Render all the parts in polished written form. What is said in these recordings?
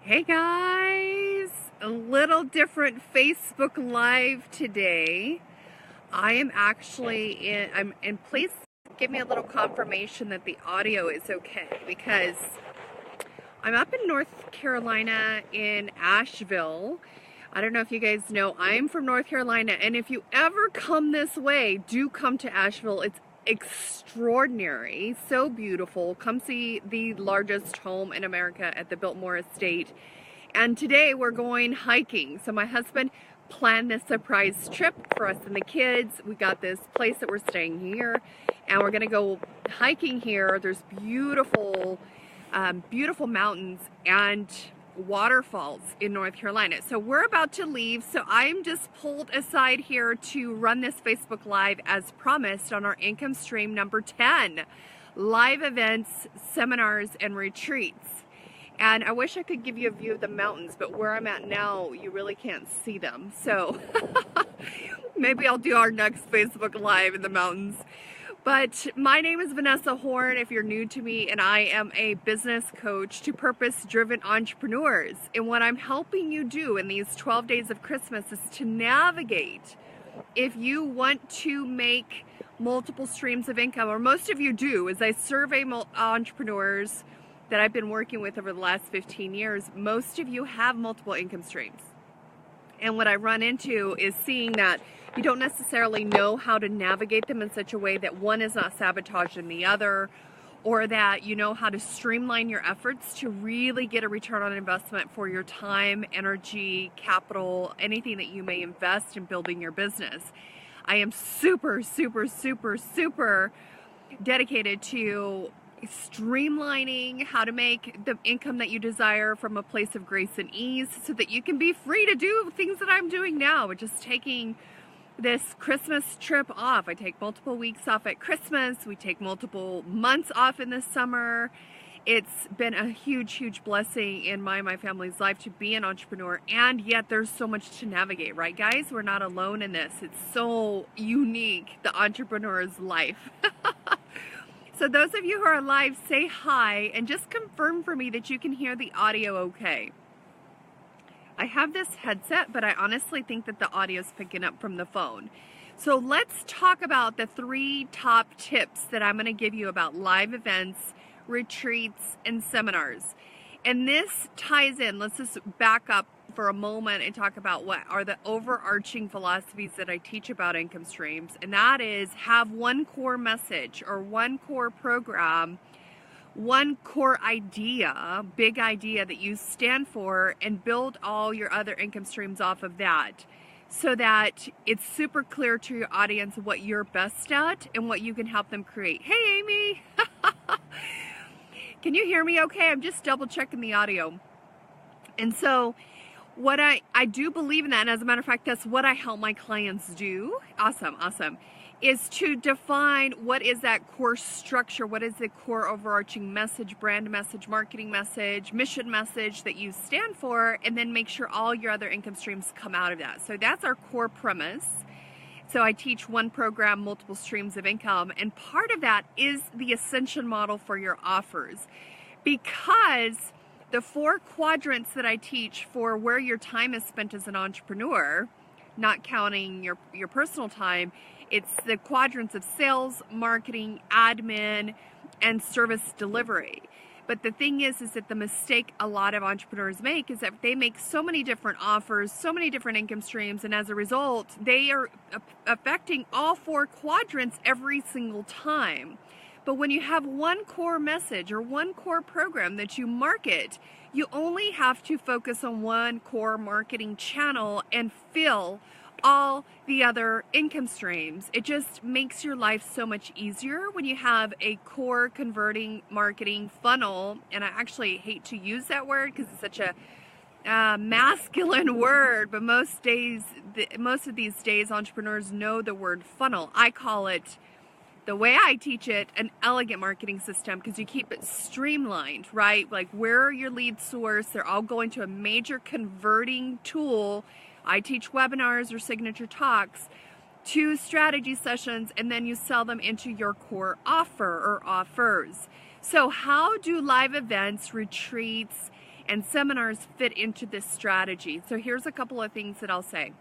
Hey guys, a little different Facebook Live today. I'm in please give me a little confirmation that the audio is okay because I'm up in North Carolina in Asheville. I don't know if you guys know, I'm from North Carolina, and if you ever come this way, do come to Asheville. It's extraordinary, so beautiful. Come see the largest home in America at the Biltmore Estate. And today we're going hiking. So my husband planned this surprise trip for us and the kids. We got this place that we're staying here, and we're gonna go hiking here. There's beautiful mountains and waterfalls in North Carolina. So we're about to leave. So I'm just pulled aside here to run this Facebook Live as promised on our income stream number 10, live events, seminars, and retreats. And I wish I could give you a view of the mountains, but where I'm at now, you really can't see them. So maybe I'll do our next Facebook Live in the mountains. But my name is Vanessa Horn, if you're new to me, and I am a business coach to purpose-driven entrepreneurs. And what I'm helping you do in these 12 days of Christmas is to navigate. If you want to make multiple streams of income, or most of you do, as I survey entrepreneurs that I've been working with over the last 15 years, most of you have multiple income streams. And what I run into is seeing that you don't necessarily know how to navigate them in such a way that one is not sabotaging the other, or that you know how to streamline your efforts to really get a return on investment for your time, energy, capital, anything that you may invest in building your business. I am super dedicated to streamlining how to make the income that you desire from a place of grace and ease so that you can be free to do things that I'm doing now, which is taking this Christmas trip off. I take multiple weeks off at Christmas. We take multiple months off in the summer. It's been a huge blessing in my family's life to be an entrepreneur, and yet there's so much to navigate, right guys? We're not alone in this. It's so unique, the entrepreneur's life. So those of you who are live, say hi and just confirm for me that you can hear the audio okay. I have this headset, but I honestly think that the audio is picking up from the phone. So let's talk about the 3 top tips that I'm going to give you about live events, retreats, and seminars. And this ties in, let's just back up for a moment and talk about what are the overarching philosophies that I teach about income streams. And that is, have one core message or one core program, one core idea, big idea that you stand for, and build all your other income streams off of that, so that it's super clear to your audience what you're best at and what you can help them create. Hey, Amy. Can you hear me okay? I'm just double checking the audio. And so what I do believe in that, and as a matter of fact, that's what I help my clients do. Awesome, is to define what is that core structure, what is the core overarching message, brand message, marketing message, mission message that you stand for, and then make sure all your other income streams come out of that. So that's our core premise. So I teach one program, multiple streams of income, and part of that is the ascension model for your offers, because the 4 quadrants that I teach for where your time is spent as an entrepreneur, not counting your personal time, it's the quadrants of sales, marketing, admin, and service delivery. But the thing is that the mistake a lot of entrepreneurs make is that they make so many different offers, so many different income streams, and as a result, they are affecting all 4 quadrants every single time. But when you have one core message or one core program that you market, you only have to focus on one core marketing channel and fill all the other income streams. It just makes your life so much easier when you have a core converting marketing funnel. And I actually hate to use that word because it's such a masculine word, but most of these days entrepreneurs know the word funnel. I call it, the way I teach it, an elegant marketing system, because you keep it streamlined, right? Like, where are your lead source? They're all going to a major converting tool. I teach webinars or signature talks, 2 strategy sessions, and then you sell them into your core offer or offers. So how do live events, retreats, and seminars fit into this strategy. So here's a couple of things that I'll say.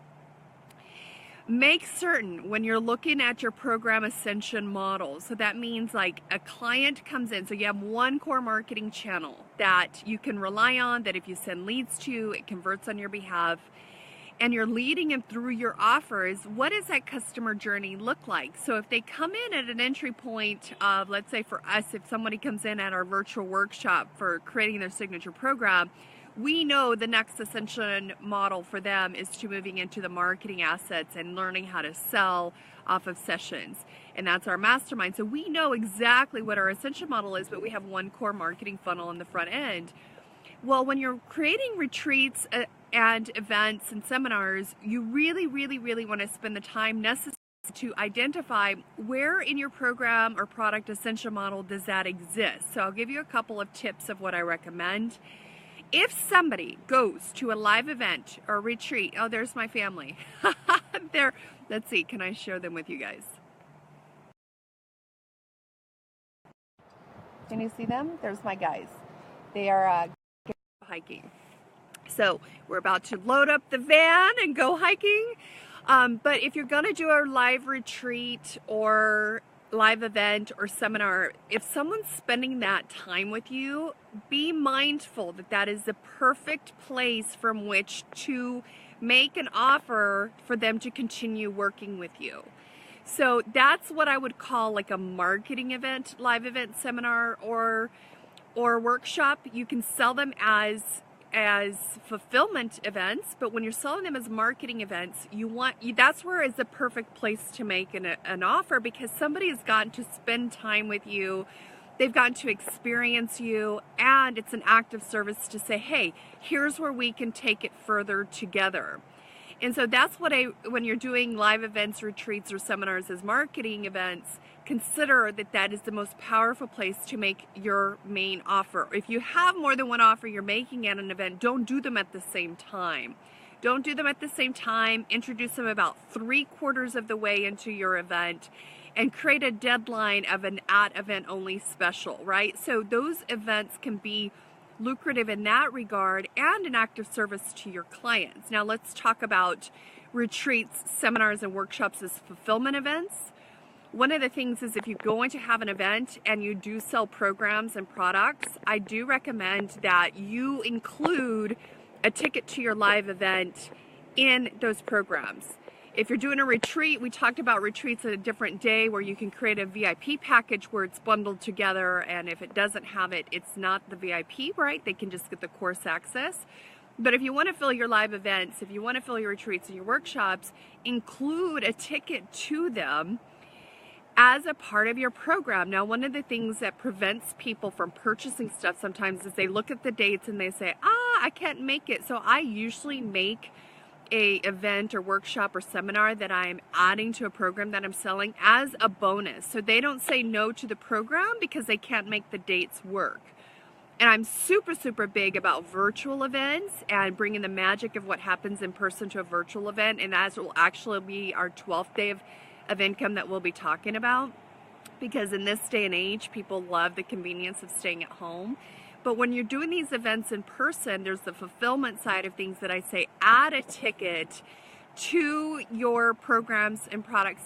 Make certain when you're looking at your program ascension model, so that means like a client comes in, so you have one core marketing channel that you can rely on, that if you send leads to, it converts on your behalf, and you're leading them through your offers. What does that customer journey look like? So if they come in at an entry point of, let's say for us, if somebody comes in at our virtual workshop for creating their signature program, we know the next ascension model for them is to moving into the marketing assets and learning how to sell off of sessions. And that's our mastermind. So we know exactly what our ascension model is, but we have one core marketing funnel on the front end. Well, when you're creating retreats and events and seminars, you really want to spend the time necessary to identify where in your program or product ascension model does that exist. So I'll give you a couple of tips of what I recommend. If somebody goes to a live event or retreat, oh, there's my family. There, let's see, can I share them with you guys? Can you see them? There's my guys. They are hiking. So we're about to load up the van and go hiking. But if you're going to do a live retreat or live event or seminar, if someone's spending that time with you, be mindful that that is the perfect place from which to make an offer for them to continue working with you. So that's what I would call like a marketing event, live event, seminar, or workshop. You can sell them as fulfillment events, but when you're selling them as marketing events, that's where is the perfect place to make an offer, because somebody has gotten to spend time with you, they've gotten to experience you, and it's an act of service to say, hey, here's where we can take it further together. And so that's what when you're doing live events, retreats, or seminars as marketing events, consider that that is the most powerful place to make your main offer. If you have more than one offer you're making at an event, don't do them at the same time. Don't do them at the same time. Introduce them about 3/4 of the way into your event and create a deadline of an at-event only special, right? So those events can be lucrative in that regard and an act of service to your clients. Now let's talk about retreats, seminars, and workshops as fulfillment events. One of the things is if you're going to have an event and you do sell programs and products, I do recommend that you include a ticket to your live event in those programs. If you're doing a retreat, we talked about retreats at a different day where you can create a VIP package where it's bundled together, and if it doesn't have it, it's not the VIP, right? They can just get the course access. But if you want to fill your live events, if you want to fill your retreats and your workshops, include a ticket to them as a part of your program. Now, one of the things that prevents people from purchasing stuff sometimes is they look at the dates and they say, I can't make it. So I usually make a event or workshop or seminar that I'm adding to a program that I'm selling as a bonus. So they don't say no to the program because they can't make the dates work. And I'm super big about virtual events and bringing the magic of what happens in person to a virtual event. And that will actually be our 12th day of income that we'll be talking about, because in this day and age, people love the convenience of staying at home. But when you're doing these events in person, there's the fulfillment side of things that I say, add a ticket to your programs and products.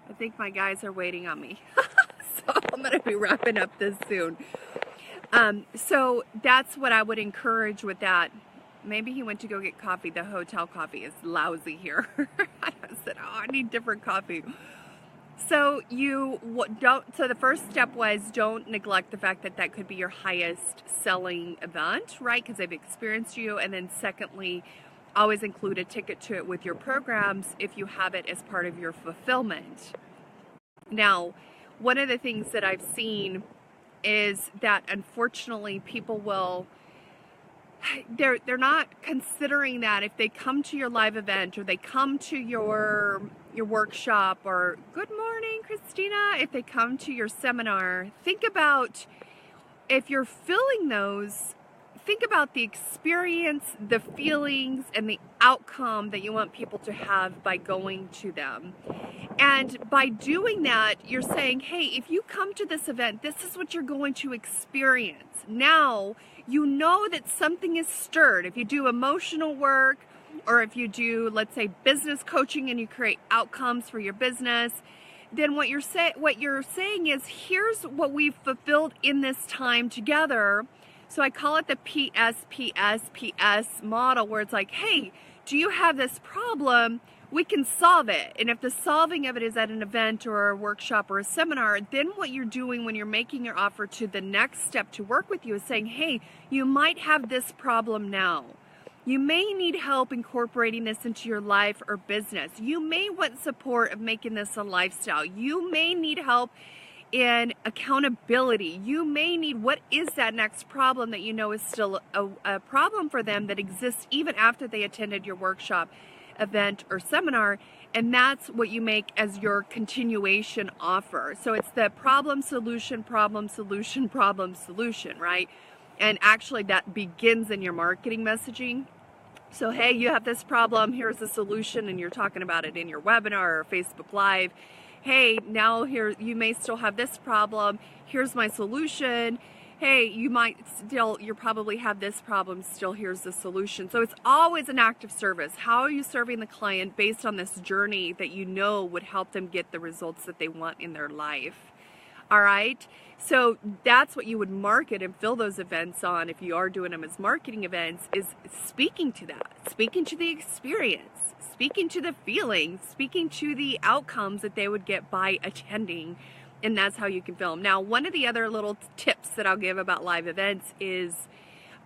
I think my guys are waiting on me. So I'm going to be wrapping up this soon. So that's what I would encourage with that. Maybe he went to go get coffee. The hotel coffee is lousy here. I said, I need different coffee. So so the first step was don't neglect the fact that that could be your highest selling event, right? Because they've experienced you. And then secondly, always include a ticket to it with your programs if you have it as part of your fulfillment. Now, one of the things that I've seen is that unfortunately people will, they're not considering that if they come to your live event or they come to your workshop, or good morning, Christina, if they come to your seminar, think about if you're filling those, think about the experience, the feelings, and the outcome that you want people to have by going to them. And by doing that, you're saying, hey, if you come to this event, this is what you're going to experience. Now, you know that something is stirred. If you do emotional work, or if you do, let's say, business coaching and you create outcomes for your business, then what you're saying is, here's what we've fulfilled in this time together. So I call it the PSPSPS model, where it's like, hey, do you have this problem? We can solve it. And if the solving of it is at an event or a workshop or a seminar, then what you're doing when you're making your offer to the next step to work with you is saying, hey, you might have this problem now. You may need help incorporating this into your life or business. You may want support of making this a lifestyle. You may need help in accountability. You may need, what is that next problem that you know is still a problem for them that exists even after they attended your workshop, event, or seminar, and that's what you make as your continuation offer. So it's the problem, solution, problem, solution, problem, solution, right? And actually that begins in your marketing messaging. So, hey, you have this problem, here's the solution, and you're talking about it in your webinar or Facebook Live. Hey, now here, you may still have this problem, here's my solution. Hey, you probably have this problem, still here's the solution. So it's always an act of service. How are you serving the client based on this journey that you know would help them get the results that they want in their life? All right, so that's what you would market and fill those events on if you are doing them as marketing events, is speaking to that, speaking to the experience, speaking to the feelings, speaking to the outcomes that they would get by attending. And that's how you can film. Now, one of the other little tips that I'll give about live events is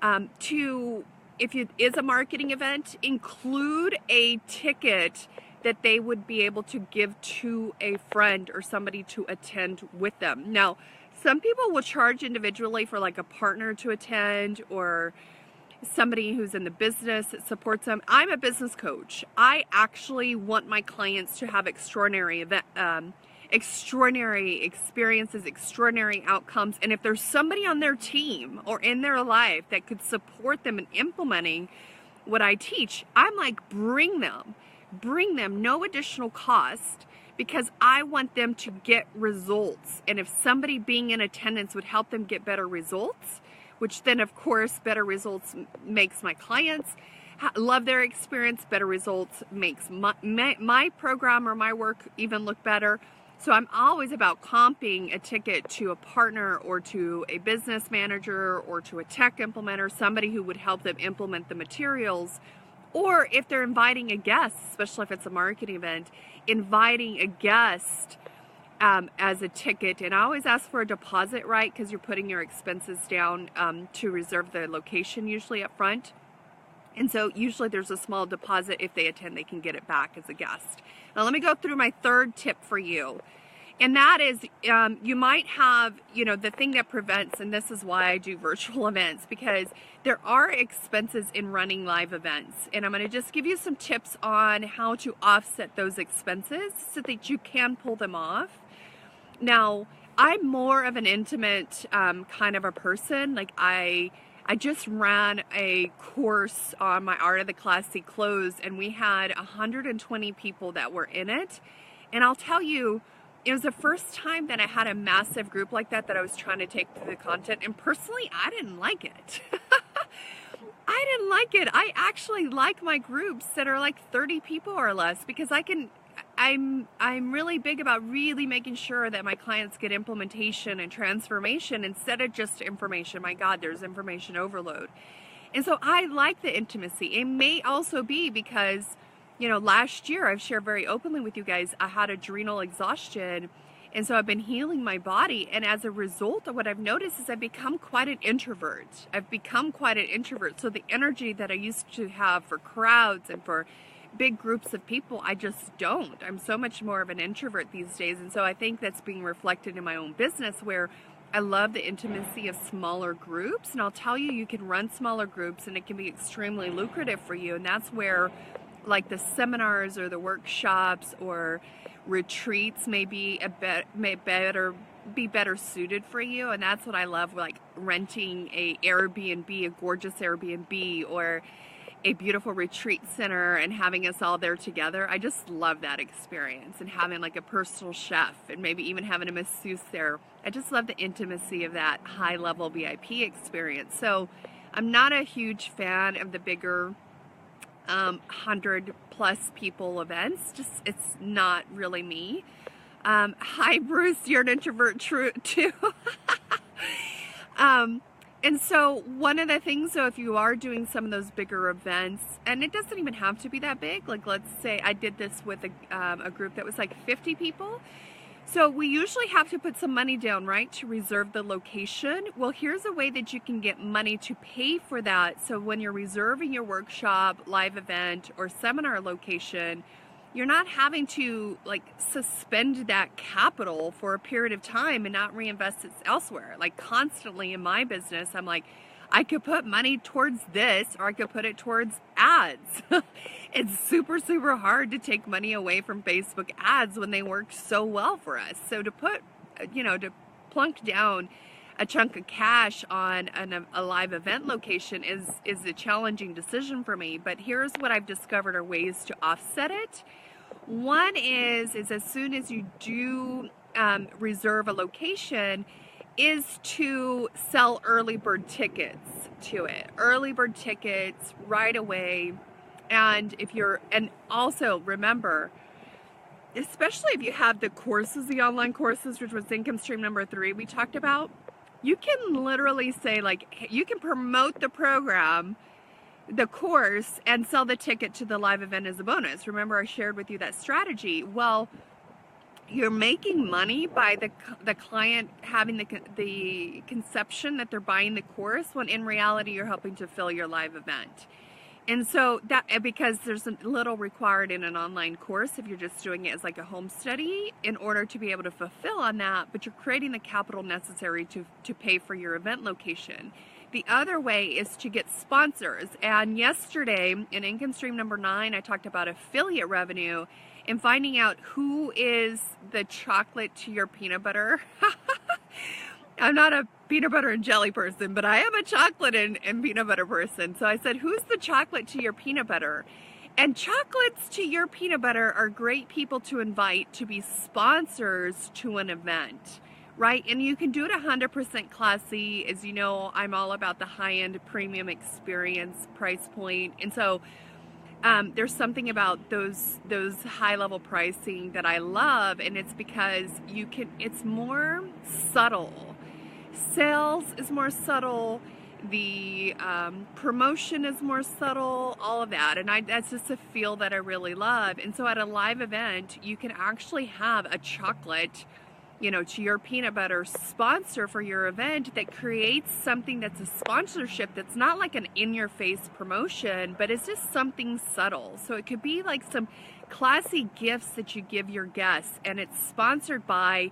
if it is a marketing event, include a ticket that they would be able to give to a friend or somebody to attend with them. Now, some people will charge individually for like a partner to attend or somebody who's in the business that supports them. I'm a business coach. I actually want my clients to have extraordinary experiences, extraordinary outcomes. And if there's somebody on their team or in their life that could support them in implementing what I teach, I'm like, bring them, no additional cost, because I want them to get results. And if somebody being in attendance would help them get better results, which then of course better results makes my clients love their experience, better results makes my program or my work even look better. So I'm always about comping a ticket to a partner or to a business manager or to a tech implementer, somebody who would help them implement the materials. Or if they're inviting a guest, especially if it's a marketing event, inviting a guest as a ticket. And I always ask for a deposit, right? Because you're putting your expenses down to reserve the location usually up front. And so usually there's a small deposit. If they attend, they can get it back as a guest. Now let me go through my third tip for you. And that is, you might have, the thing that prevents, and this is why I do virtual events, because there are expenses in running live events. And I'm going to just give you some tips on how to offset those expenses so that you can pull them off. Now, I'm more of an intimate kind of a person. Like I just ran a course on my Art of the Classy Close, and we had 120 people that were in it. And I'll tell you, it was the first time that I had a massive group like that I was trying to take through the content. And personally, I didn't like it. I didn't like it. I actually like my groups that are like 30 people or less, because I'm really big about really making sure that my clients get implementation and transformation instead of just information. My God, there's information overload. And so I like the intimacy. It may also be because, last year I've shared very openly with you guys, I had adrenal exhaustion. And so I've been healing my body. And as a result of what I've noticed is I've become quite an introvert. So the energy that I used to have for crowds and for big groups of people, I just don't. I'm so much more of an introvert these days. And so I think that's being reflected in my own business, where I love the intimacy of smaller groups. And I'll tell you, you can run smaller groups and it can be extremely lucrative for you. And that's where like the seminars or the workshops or retreats may be better suited for you. And that's what I love, like renting a Airbnb, a gorgeous Airbnb, or a beautiful retreat center and having us all there together. I just love that experience, and having like a personal chef and maybe even having a masseuse there. I just love the intimacy of that high level VIP experience. So I'm not a huge fan of the bigger 100+ people events. Just, it's not really me. Hi Bruce, you're an introvert too. And so one of the things, so if you are doing some of those bigger events, and it doesn't even have to be that big, like let's say I did this with a group that was like 50 people. So we usually have to put some money down, right, to reserve the location. Well, here's a way that you can get money to pay for that. So when you're reserving your workshop, live event, or seminar location, you're not having to like suspend that capital for a period of time and not reinvest it elsewhere. Like constantly in my business, I'm like, I could put money towards this, or I could put it towards ads. It's super, super hard to take money away from Facebook ads when they work so well for us. So to put, to plunk down a chunk of cash on a live event location is a challenging decision for me. But here's what I've discovered are ways to offset it. One is as soon as you do reserve a location, is to sell early bird tickets to it. Early bird tickets right away. And also remember, especially if you have the courses, the online courses, which was income stream number 3 we talked about, you can literally say like, you can promote the program, the course, and sell the ticket to the live event as a bonus. Remember I shared with you that strategy. Well, you're making money by the client having the conception that they're buying the course, when in reality you're helping to fill your live event. And so that, because there's a little required in an online course if you're just doing it as like a home study in order to be able to fulfill on that, but you're creating the capital necessary to pay for your event location. The other way is to get sponsors. And yesterday in income stream number 9, I talked about affiliate revenue and finding out who is the chocolate to your peanut butter. I'm not a peanut butter and jelly person, but I am a chocolate and peanut butter person. So I said, who's the chocolate to your peanut butter? And chocolates to your peanut butter are great people to invite to be sponsors to an event, right? And you can do it 100% classy. As you know, I'm all about the high-end premium experience price point. And so there's something about those high-level pricing that I love, and it's because it's more subtle. Sales is more subtle, the promotion is more subtle, all of that, and that's just a feel that I really love. And so at a live event, you can actually have a chocolate, to your peanut butter sponsor for your event that creates something that's a sponsorship that's not like an in-your-face promotion, but it's just something subtle. So it could be like some classy gifts that you give your guests, and it's sponsored by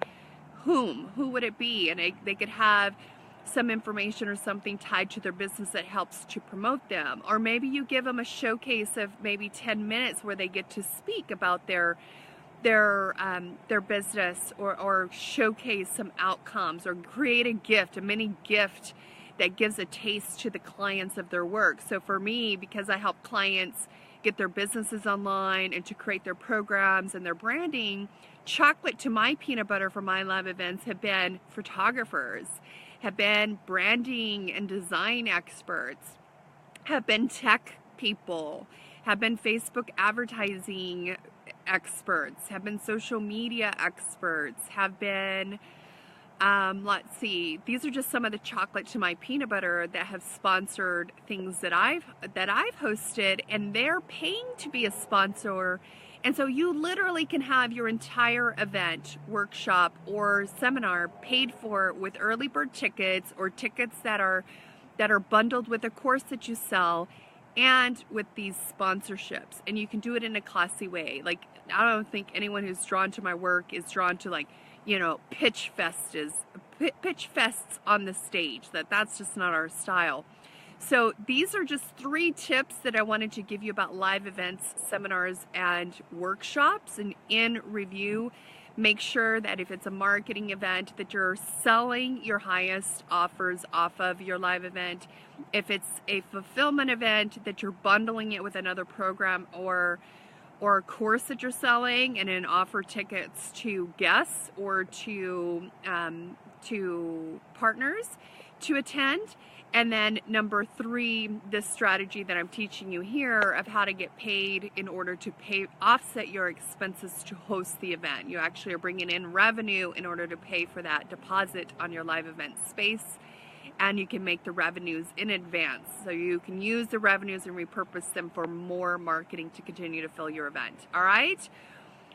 whom? Who would it be? And they could have some information or something tied to their business that helps to promote them. Or maybe you give them a showcase of maybe 10 minutes where they get to speak about their business, or showcase some outcomes, or create a gift, a mini gift that gives a taste to the clients of their work. So for me, because I help clients get their businesses online and to create their programs and their branding, chocolate to my peanut butter for my live events have been photographers, have been branding and design experts, have been tech people, have been Facebook advertising experts, have been social media experts, have been, let's see, these are just some of the chocolate to my peanut butter that have sponsored things that I've hosted, and they're paying to be a sponsor. And so you literally can have your entire event, workshop, or seminar paid for with early bird tickets, or tickets that are bundled with a course that you sell, and with these sponsorships. And you can do it in a classy way. Like, I don't think anyone who's drawn to my work is drawn to, like, pitch fests on the stage. That's just not our style. So these are just 3 tips that I wanted to give you about live events, seminars, and workshops. And in review, Make sure that if it's a marketing event that you're selling your highest offers off of your live event. If it's a fulfillment event, that you're bundling it with another program or a course that you're selling and then offer tickets to guests or to partners to attend. And then number 3, this strategy that I'm teaching you here of how to get paid in order to offset your expenses to host the event. You actually are bringing in revenue in order to pay for that deposit on your live event space, and you can make the revenues in advance. So you can use the revenues and repurpose them for more marketing to continue to fill your event. All right?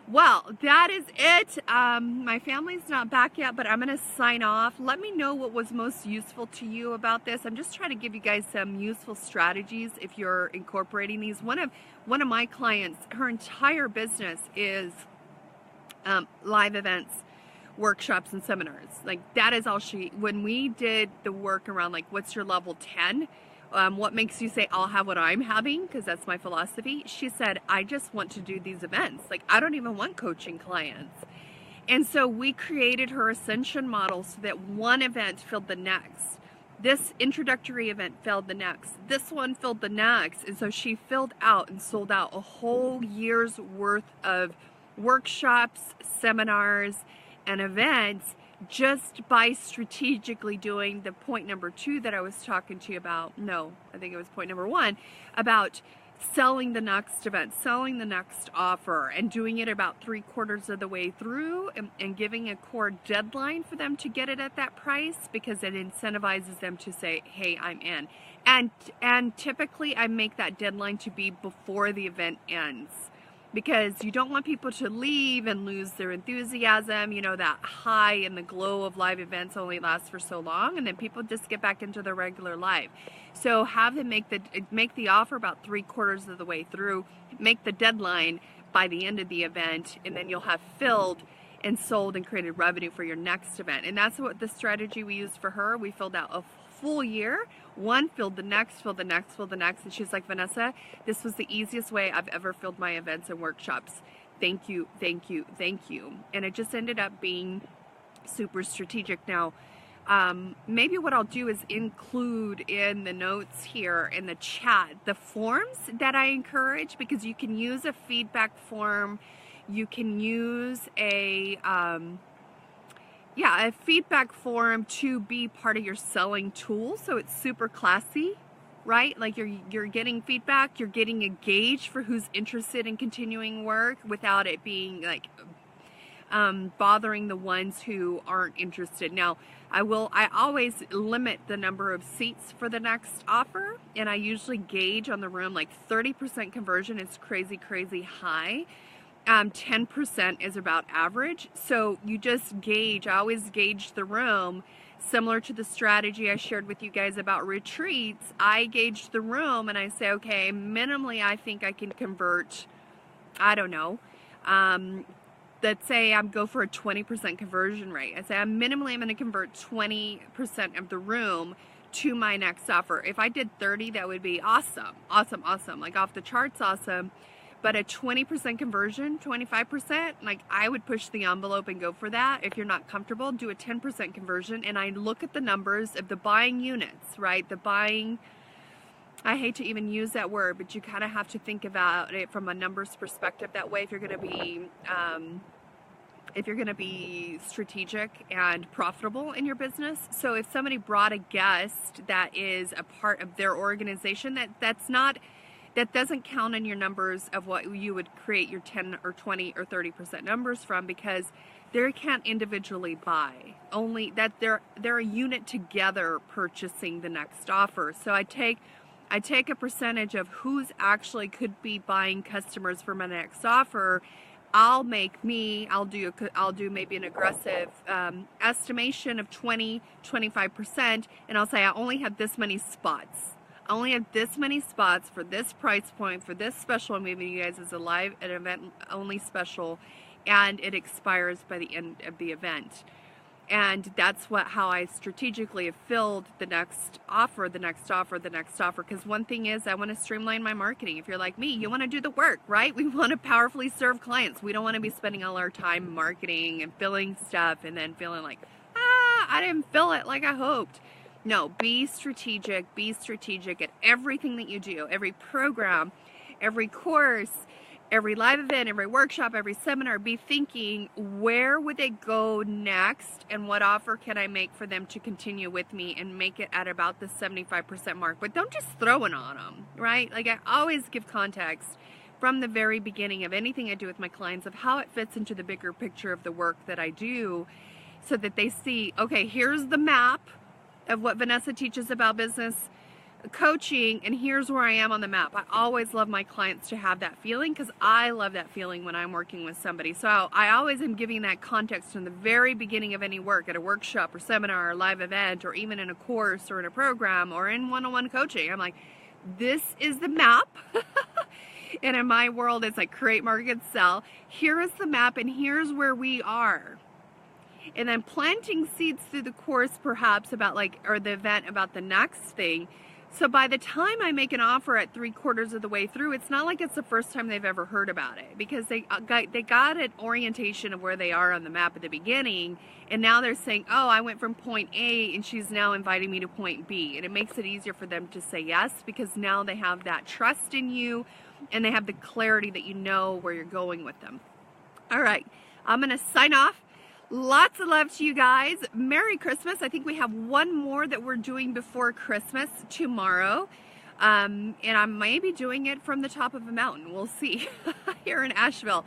Well, that is it. My family's not back yet, but I'm going to sign off. Let me know what was most useful to you about this. I'm just trying to give you guys some useful strategies if you're incorporating these. One of my clients, her entire business is live events, workshops, and seminars. Like, that is all when we did the work around, like, what's your level 10? What makes you say I'll have what I'm having, because that's my philosophy. She said, I just want to do these events. Like, I don't even want coaching clients. And so we created her ascension model so that one event filled the next. This introductory event filled the next. This one filled the next. And so she filled out and sold out a whole year's worth of workshops, seminars, and events just by strategically doing the point number 2 that I was talking to you about. No, I think it was point number 1, about selling the next event, selling the next offer, and doing it about 3/4 of the way through, and giving a core deadline for them to get it at that price, because it incentivizes them to say, hey, I'm in. And typically I make that deadline to be before the event ends, because you don't want people to leave and lose their enthusiasm. You know, that high and the glow of live events only lasts for so long, and then people just get back into their regular life. So have them make the offer about 3/4 of the way through, make the deadline by the end of the event, and then you'll have filled and sold and created revenue for your next event. And that's what the strategy we used for her. We filled out a full year. One filled the next, filled the next, filled the next. And she's like, Vanessa, this was the easiest way I've ever filled my events and workshops. Thank you, thank you, thank you. And it just ended up being super strategic. Now, maybe what I'll do is include in the notes here in the chat the forms that I encourage, because you can use a feedback form. You can use a feedback form to be part of your selling tool, so it's super classy, right? Like, you're getting feedback, you're getting a gauge for who's interested in continuing work without it being like bothering the ones who aren't interested. Now, I always limit the number of seats for the next offer, and I usually gauge on the room, like 30% conversion is crazy high. 10% is about average. So you just gauge. I always gauge the room, similar to the strategy I shared with you guys about retreats. I gauge the room and I say, okay, minimally I think I can convert, I don't know, let's say I'm go for a 20% conversion rate. I say I'm going to convert 20% of the room to my next offer. If I did 30, that would be awesome, like off the charts awesome. But a 20% conversion, 25%, like, I would push the envelope and go for that. If you're not comfortable, do a 10% conversion. And I look at the numbers of the buying units, right? The buying, I hate to even use that word, but you kind of have to think about it from a numbers perspective that way if you're going to be strategic and profitable in your business. So if somebody brought a guest that is a part of their organization, that doesn't count in your numbers of what you would create your 10 or 20 or 30% numbers from, because they can't individually buy. Only that they're a unit together purchasing the next offer. So I take a percentage of who's actually could be buying customers for my next offer. I'll do maybe an aggressive estimation of 20-25%, and I'll say I only have this many spots. I only have this many spots for this price point, for this special I'm giving you guys as an event only special, and it expires by the end of the event. And that's how I strategically have filled the next offer, the next offer, the next offer. Because one thing is, I want to streamline my marketing. If you're like me, you want to do the work, right? We want to powerfully serve clients. We don't want to be spending all our time marketing and filling stuff and then feeling like, I didn't fill it like I hoped. No, be strategic at everything that you do, every program, every course, every live event, every workshop, every seminar. Be thinking, where would they go next and what offer can I make for them to continue with me and make it at about the 75% mark. But don't just throw it on them, right? Like, I always give context from the very beginning of anything I do with my clients of how it fits into the bigger picture of the work that I do, so that they see, okay, here's the map of what Vanessa teaches about business coaching, and here's where I am on the map. I always love my clients to have that feeling, because I love that feeling when I'm working with somebody. So I always am giving that context from the very beginning of any work, at a workshop or seminar or live event, or even in a course or in a program or in one-on-one coaching. I'm like, this is the map. And in my world, it's like create, market, sell. Here is the map, and here's where we are. And then planting seeds through the course, perhaps, about or the event about the next thing. So by the time I make an offer at 3/4 of the way through, it's not like it's the first time they've ever heard about it, because they got an orientation of where they are on the map at the beginning, and now they're saying, oh, I went from point A and she's now inviting me to point B. And it makes it easier for them to say yes, because now they have that trust in you and they have the clarity that you know where you're going with them. All right, I'm going to sign off. Lots of love to you guys. Merry Christmas. I think we have one more that we're doing before Christmas tomorrow. And I may be doing it from the top of a mountain. We'll see. Here in Asheville.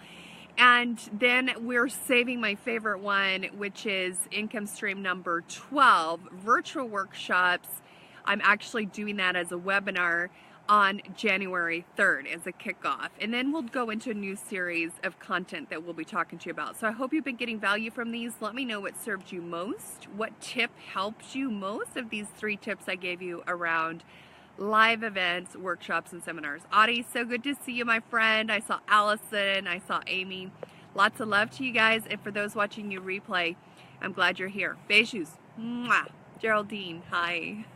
And then we're saving my favorite one, which is income stream number 12, virtual workshops. I'm actually doing that as a webinar on January 3rd as a kickoff. And then we'll go into a new series of content that we'll be talking to you about. So I hope you've been getting value from these. Let me know what served you most. What tip helped you most of these 3 tips I gave you around live events, workshops, and seminars. Audie, so good to see you, my friend. I saw Allison. I saw Amy. Lots of love to you guys. And for those watching you replay, I'm glad you're here. Beijos. Mwah. Geraldine, hi.